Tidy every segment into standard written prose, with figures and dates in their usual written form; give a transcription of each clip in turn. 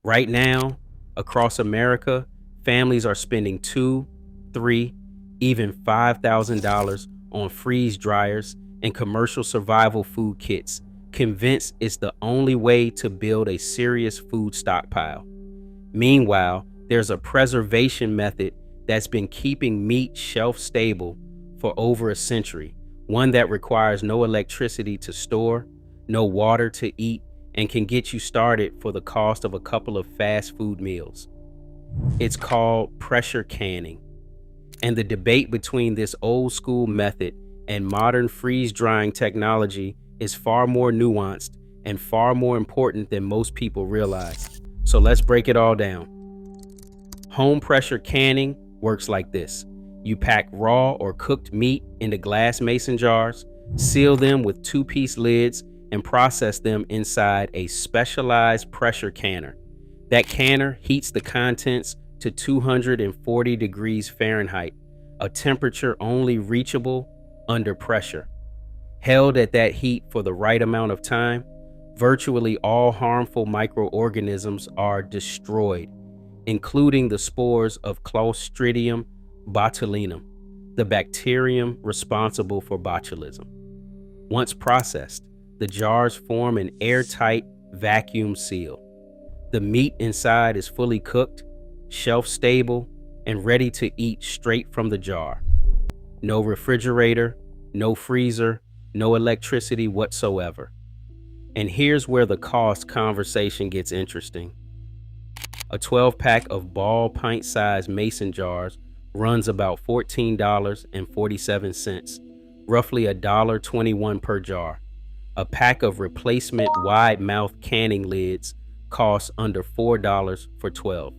Right now, across America, families are spending two, three, even $5,000 on freeze dryers and commercial survival food kits, convinced it's the only way to build a serious food stockpile. Meanwhile, there's a preservation method that's been keeping meat shelf stable for over a century, one that requires no electricity to store, no water to eat, and can get you started for the cost of a couple of fast food meals. It's called pressure canning. And the debate between this old school method and modern freeze drying technology is far more nuanced and far more important than most people realize. So let's break it all down. Home pressure canning works like this. You pack raw or cooked meat into glass mason jars, seal them with two-piece lids, and process them inside a specialized pressure canner. That canner heats the contents to 240 degrees Fahrenheit, a temperature only reachable under pressure. Held at that heat for the right amount of time, virtually all harmful microorganisms are destroyed, including the spores of Clostridium botulinum, the bacterium responsible for botulism. Once processed, the jars form an airtight vacuum seal. The meat inside is fully cooked, shelf stable, and ready to eat straight from the jar. No refrigerator, no freezer, no electricity whatsoever. And here's where the cost conversation gets interesting. A 12-pack of ball pint-sized mason jars runs about $14.47, roughly $1.21 per jar. A pack of replacement wide-mouth canning lids costs under $4 for 12.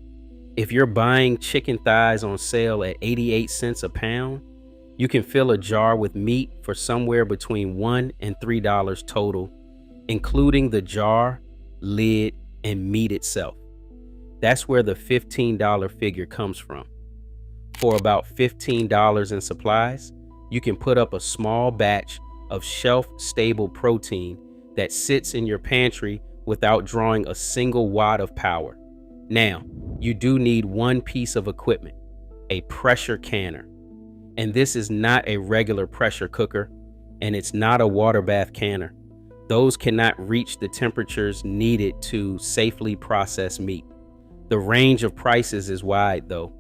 If you're buying chicken thighs on sale at 88 cents a pound, you can fill a jar with meat for somewhere between $1 and $3 total, including the jar, lid, and meat itself. That's where the $15 figure comes from. For about $15 in supplies, you can put up a small batch of shelf-stable protein that sits in your pantry without drawing a single watt of power. Now, you do need one piece of equipment, a pressure canner. And this is not a regular pressure cooker, and it's not a water bath canner. Those cannot reach the temperatures needed to safely process meat. The range of prices is wide though.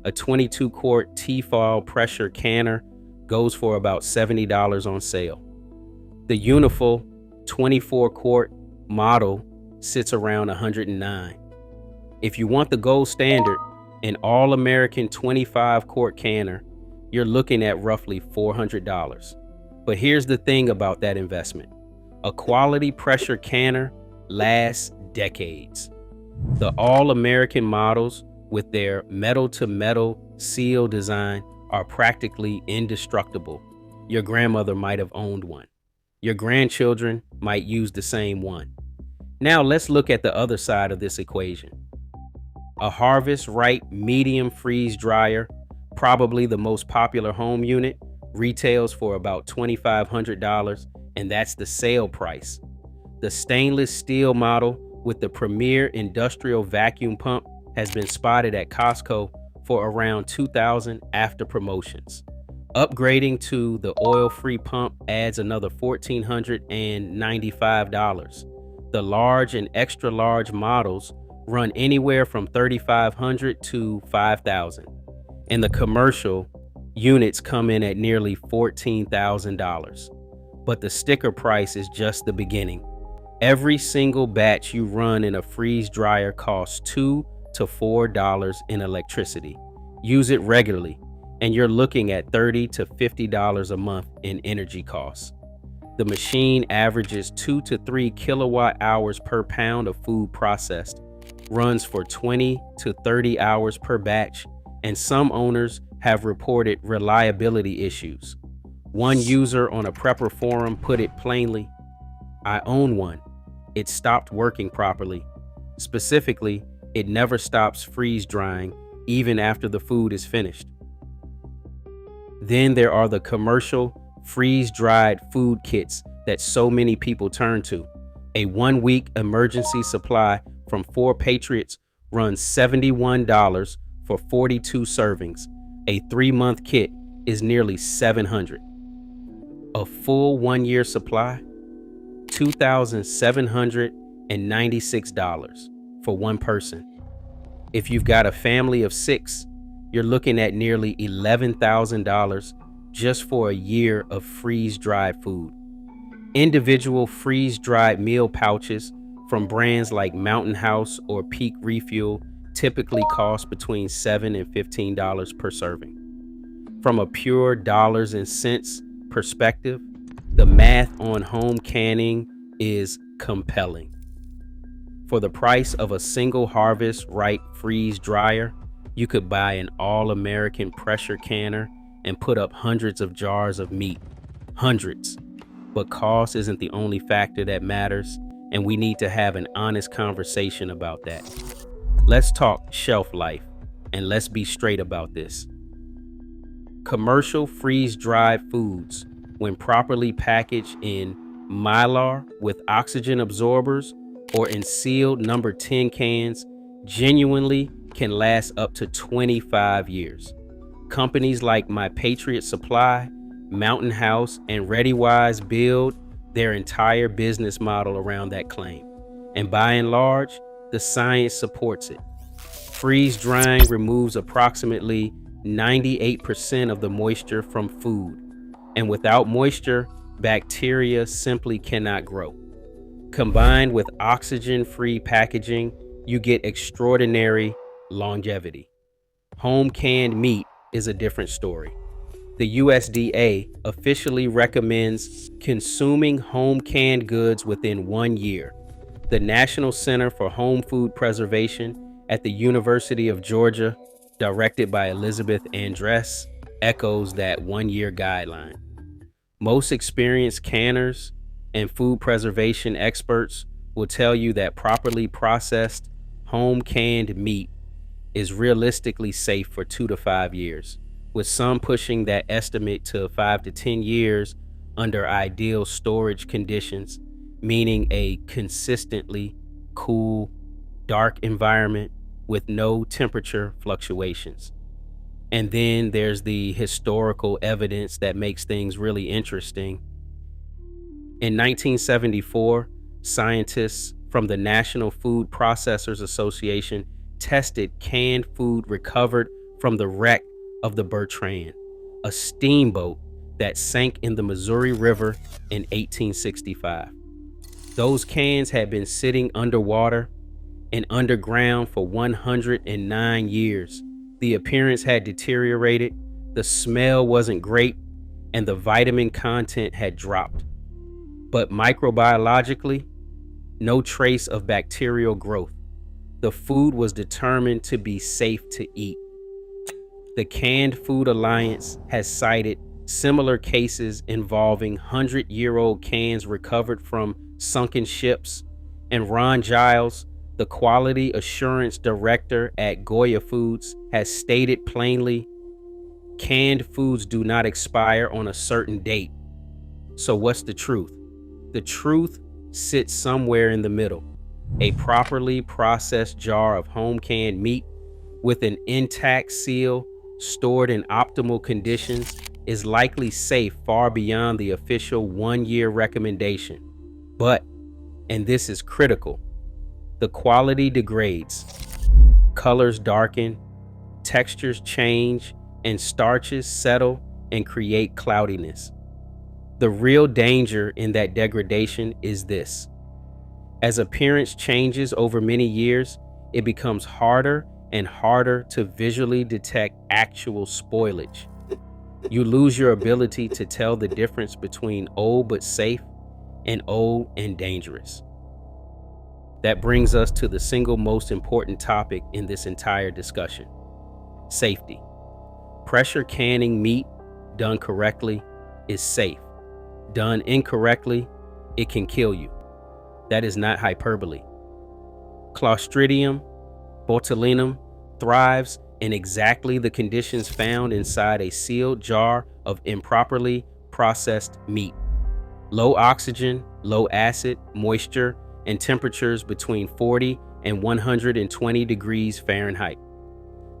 A 22-quart Tefal pressure canner goes for about $70 on sale. The Unifil 24-quart model sits around $109. If you want the gold standard, an all-American 25-quart canner, you're looking at roughly $400. But here's the thing about that investment. A quality pressure canner lasts decades. The all-American models with their metal-to-metal seal design are practically indestructible. Your grandmother might have owned one. Your grandchildren might use the same one. Now let's look at the other side of this equation. A Harvest Right medium freeze dryer, probably the most popular home unit, retails for about $2,500, and that's the sale price. The stainless steel model with the premier industrial vacuum pump has been spotted at Costco for around $2,000 after promotions. Upgrading to the oil-free pump adds another $1,495. The large and extra large models run anywhere from $3,500 to $5,000. And the commercial units come in at nearly $14,000. But the sticker price is just the beginning. Every single batch you run in a freeze dryer costs $2 to $4 in electricity. Use it regularly, and you're looking at $30 to $50 a month in energy costs. The machine averages 2 to 3 kilowatt hours per pound of food processed, runs for 20 to 30 hours per batch, and some owners have reported reliability issues. One user on a prepper forum put it plainly, "I own one. It stopped working properly. Specifically, it never stops freeze drying even after the food is finished." Then there are the commercial freeze-dried food kits that so many people turn to. A 1-week emergency supply from 4 Patriots runs $71 for 42 servings. A 3-month kit is nearly $700. A full 1-year supply, $2,796 for one person. If you've got a family of 6, you're looking at nearly $11,000 just for a year of freeze-dried food. Individual freeze-dried meal pouches from brands like Mountain House or Peak Refuel typically cost between $7 and $15 per serving. From a pure dollars and cents perspective, the math on home canning is compelling. For the price of a single harvest right freeze dryer, you could buy an all-American pressure canner and put up hundreds of jars of meat. Hundreds. But cost isn't the only factor that matters, and we need to have an honest conversation about that. Let's talk shelf life, and let's be straight about this. Commercial freeze-dried foods, when properly packaged in Mylar with oxygen absorbers or in sealed number 10 cans, genuinely can last up to 25 years. Companies like My Patriot Supply, Mountain House, and ReadyWise build their entire business model around that claim. And by and large, the science supports it. Freeze drying removes approximately 98% of the moisture from food. And without moisture, bacteria simply cannot grow. Combined with oxygen-free packaging, you get extraordinary longevity. Home canned meat is a different story. The USDA officially recommends consuming home canned goods within 1 year. The National Center for Home Food Preservation at the University of Georgia, directed by Elizabeth Andress, echoes that 1-year guideline. Most experienced canners and food preservation experts will tell you that properly processed home canned meat is realistically safe for 2 to 5 years, with some pushing that estimate to 5 to 10 years under ideal storage conditions, meaning a consistently cool, dark environment with no temperature fluctuations. And then there's the historical evidence that makes things really interesting. In 1974, scientists from the National Food Processors Association tested canned food recovered from the wreck of the Bertrand, a steamboat that sank in the Missouri River in 1865. Those cans had been sitting underwater and underground for 109 years. The appearance had deteriorated, the smell wasn't great, and the vitamin content had dropped. But microbiologically, no trace of bacterial growth. The food was determined to be safe to eat. The Canned Food Alliance has cited similar cases involving 100-year-old cans recovered from sunken ships, and Ron Giles, the quality assurance director at Goya Foods, has stated plainly, canned foods do not expire on a certain date. So what's the truth? The truth sits somewhere in the middle. A properly processed jar of home canned meat with an intact seal stored in optimal conditions is likely safe far beyond the official 1-year recommendation. But, and this is critical, the quality degrades, colors darken, textures change, and starches settle and create cloudiness. The real danger in that degradation is this. As appearance changes over many years, it becomes harder and harder to visually detect actual spoilage. You lose your ability to tell the difference between old but safe and old and dangerous. That brings us to the single most important topic in this entire discussion: safety. Pressure canning meat, done correctly, is safe. Done incorrectly, it can kill you. That is not hyperbole. Clostridium botulinum thrives in exactly the conditions found inside a sealed jar of improperly processed meat. Low oxygen, low acid, moisture, and temperatures between 40 and 120 degrees Fahrenheit.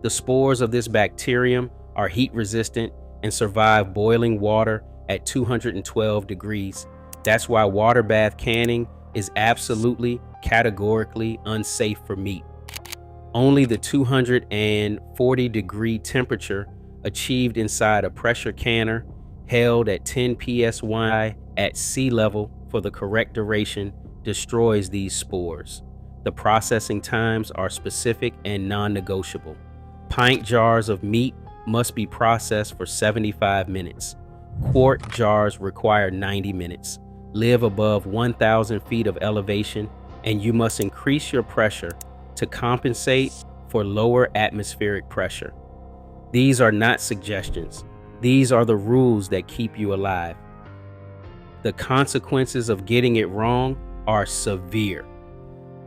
The spores of this bacterium are heat resistant and survive boiling water at 212 degrees. That's why water bath canning is absolutely, categorically unsafe for meat. Only the 240 degree temperature achieved inside a pressure canner held at 10 psi at sea level for the correct duration destroys these spores. The processing times are specific and non-negotiable. Pint jars of meat must be processed for 75 minutes. Quart jars require 90 minutes. Live above 1,000 feet of elevation, and you must increase your pressure to compensate for lower atmospheric pressure. These are not suggestions. These are the rules that keep you alive. The consequences of getting it wrong are severe.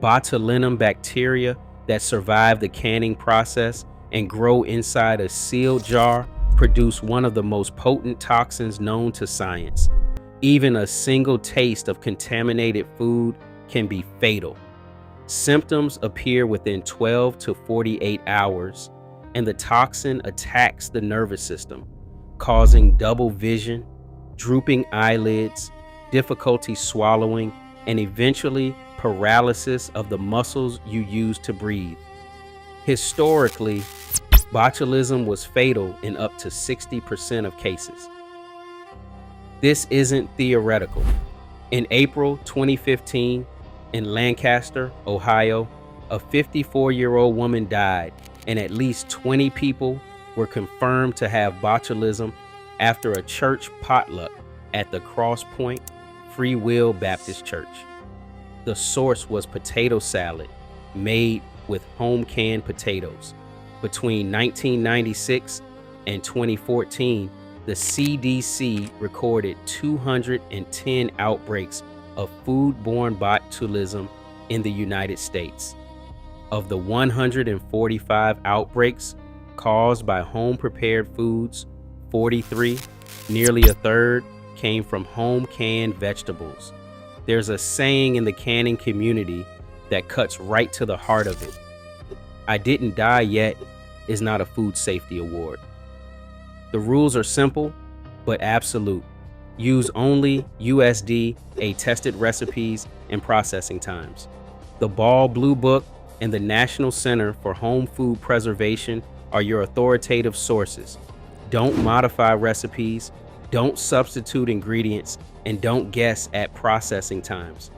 Botulism bacteria that survive the canning process and grow inside a sealed jar produce one of the most potent toxins known to science. Even a single taste of contaminated food can be fatal. Symptoms appear within 12 to 48 hours, and the toxin attacks the nervous system, causing double vision, drooping eyelids, difficulty swallowing, and eventually paralysis of the muscles you use to breathe. Historically, botulism was fatal in up to 60% of cases. This isn't theoretical. In April 2015, in Lancaster, Ohio, a 54-year-old woman died, and at least 20 people were confirmed to have botulism after a church potluck at the Cross Point Free Will Baptist Church. The source was potato salad made with home canned potatoes. Between 1996 and 2014, the CDC recorded 210 outbreaks of foodborne botulism in the United States. Of the 145 outbreaks caused by home-prepared foods, 43, nearly a third, came from home-canned vegetables. There's a saying in the canning community that cuts right to the heart of it. "I didn't die yet" is not a food safety award. The rules are simple, but absolute. Use only USDA tested recipes and processing times. The Ball Blue Book and the National Center for Home Food Preservation are your authoritative sources. Don't modify recipes, don't substitute ingredients, and don't guess at processing times.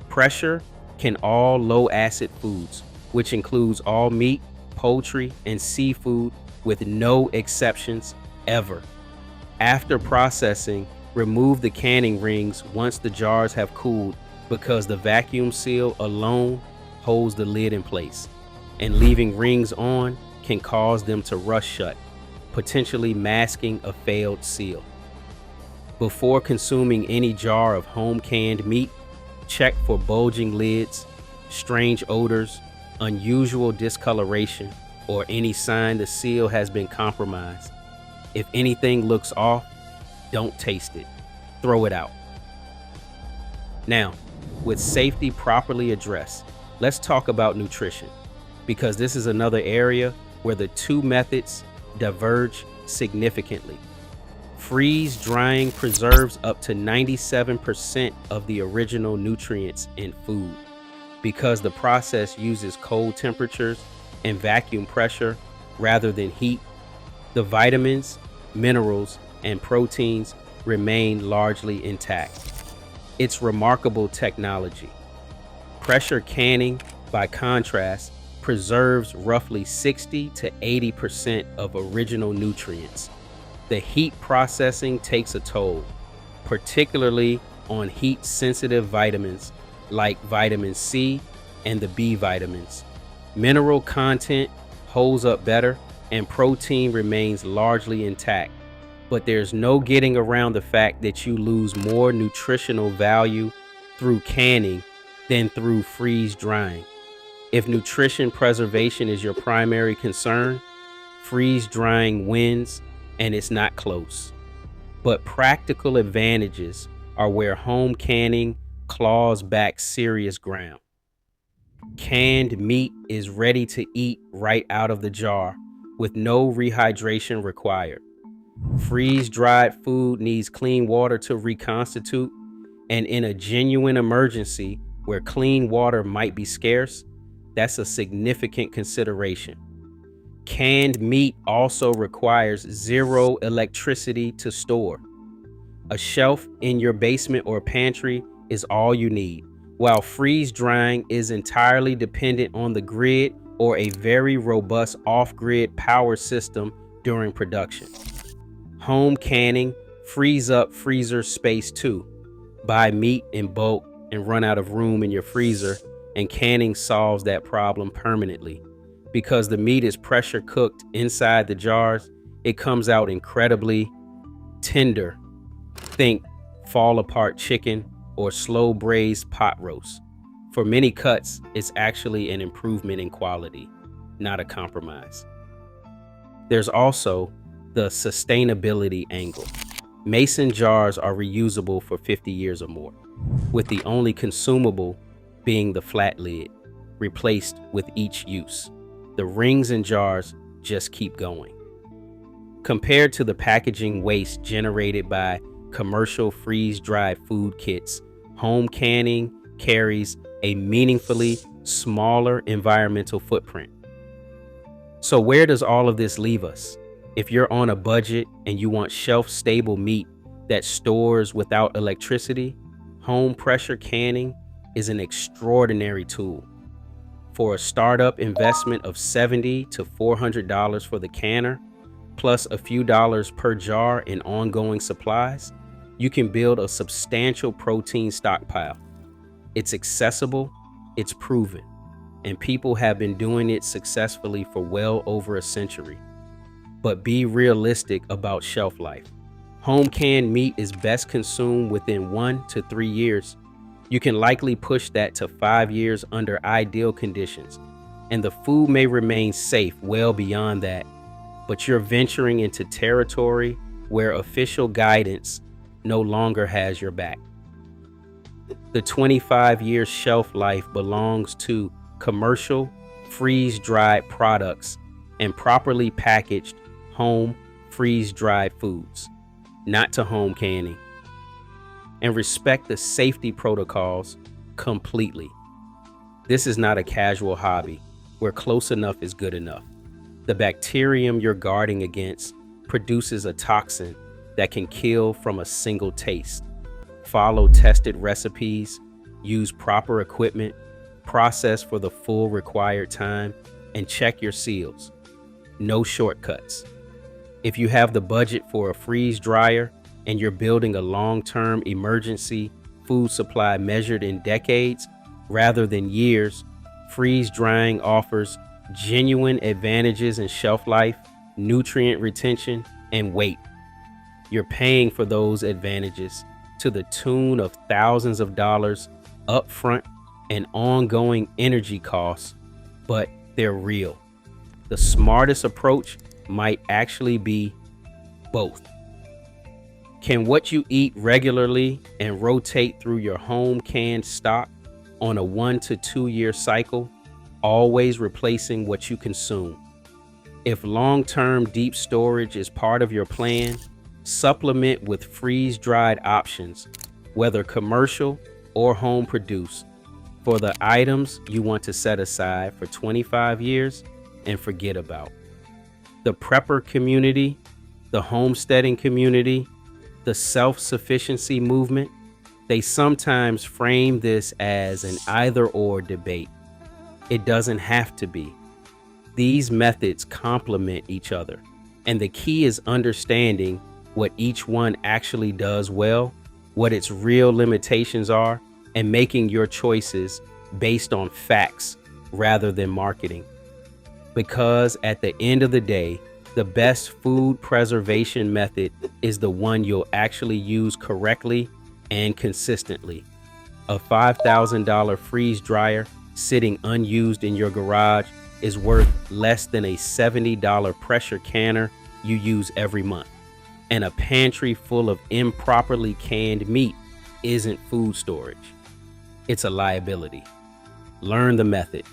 Pressure can all low-acid foods, which includes all meat, poultry, and seafood, with no exceptions ever. After processing, remove the canning rings once the jars have cooled, because the vacuum seal alone holds the lid in place, and leaving rings on can cause them to rust shut, potentially masking a failed seal. Before consuming any jar of home canned meat, check for bulging lids, strange odors, unusual discoloration, or any sign the seal has been compromised. If anything looks off, don't taste it. Throw it out. Now, with safety properly addressed, let's talk about nutrition, because this is another area where the two methods diverge significantly. Freeze drying preserves up to 97% of the original nutrients in food. Because the process uses cold temperatures and vacuum pressure rather than heat, the vitamins, minerals, and proteins remain largely intact. It's remarkable technology. Pressure canning, by contrast, preserves roughly 60 to 80% of original nutrients. The heat processing takes a toll, particularly on heat-sensitive vitamins like vitamin C and the B vitamins. Mineral content holds up better, and protein remains largely intact. But there's no getting around the fact that you lose more nutritional value through canning than through freeze drying. If nutrition preservation is your primary concern, freeze drying wins, and it's not close. But practical advantages are where home canning claws back serious ground. Canned meat is ready to eat right out of the jar with no rehydration required. Freeze-dried food needs clean water to reconstitute, and in a genuine emergency where clean water might be scarce, that's a significant consideration. Canned meat also requires zero electricity to store. A shelf in your basement or pantry is all you need, while freeze drying is entirely dependent on the grid or a very robust off-grid power system during production. Home canning frees up freezer space too. Buy meat in bulk and run out of room in your freezer, and canning solves that problem permanently. Because the meat is pressure cooked inside the jars, it comes out incredibly tender. Think fall apart chicken or slow braised pot roast. For many cuts, it's actually an improvement in quality, not a compromise. There's also the sustainability angle. Mason jars are reusable for 50 years or more, with the only consumable being the flat lid, replaced with each use. The rings and jars just keep going. Compared to the packaging waste generated by commercial freeze-dried food kits, home canning carries a meaningfully smaller environmental footprint. So where does all of this leave us? If you're on a budget and you want shelf-stable meat that stores without electricity, home pressure canning is an extraordinary tool. For a startup investment of $70 to $400 for the canner, plus a few dollars per jar in ongoing supplies, you can build a substantial protein stockpile. It's accessible, it's proven, and people have been doing it successfully for well over a century. But be realistic about shelf life. Home canned meat is best consumed within 1 to 3 years. You can likely push that to 5 years under ideal conditions, and the food may remain safe well beyond that, but you're venturing into territory where official guidance no longer has your back. The 25-year shelf life belongs to commercial, freeze-dried products and properly packaged home freeze-dried foods, not to home canning. And respect the safety protocols completely. This is not a casual hobby where close enough is good enough. The bacterium you're guarding against produces a toxin that can kill from a single taste. Follow tested recipes, use proper equipment, process for the full required time, and check your seals. No shortcuts. If you have the budget for a freeze dryer and you're building a long-term emergency food supply measured in decades rather than years, freeze drying offers genuine advantages in shelf life, nutrient retention, and weight. You're paying for those advantages to the tune of thousands of dollars upfront and ongoing energy costs, but they're real. The smartest approach might actually be both. Can what you eat regularly and rotate through your home canned stock on a 1 to 2 year cycle, always replacing what you consume? If long-term deep storage is part of your plan, supplement with freeze-dried options, whether commercial or home produced, for the items you want to set aside for 25 years and forget about. The prepper community, the homesteading community, the self-sufficiency movement, they sometimes frame this as an either-or debate. It doesn't have to be. These methods complement each other, and the key is understanding what each one actually does well, what its real limitations are, and making your choices based on facts rather than marketing. Because at the end of the day, the best food preservation method is the one you'll actually use correctly and consistently. A $5,000 freeze dryer sitting unused in your garage is worth less than a $70 pressure canner you use every month. And a pantry full of improperly canned meat isn't food storage. It's a liability. Learn the method.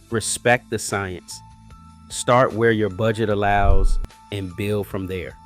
Respect the science. Start where your budget allows and build from there.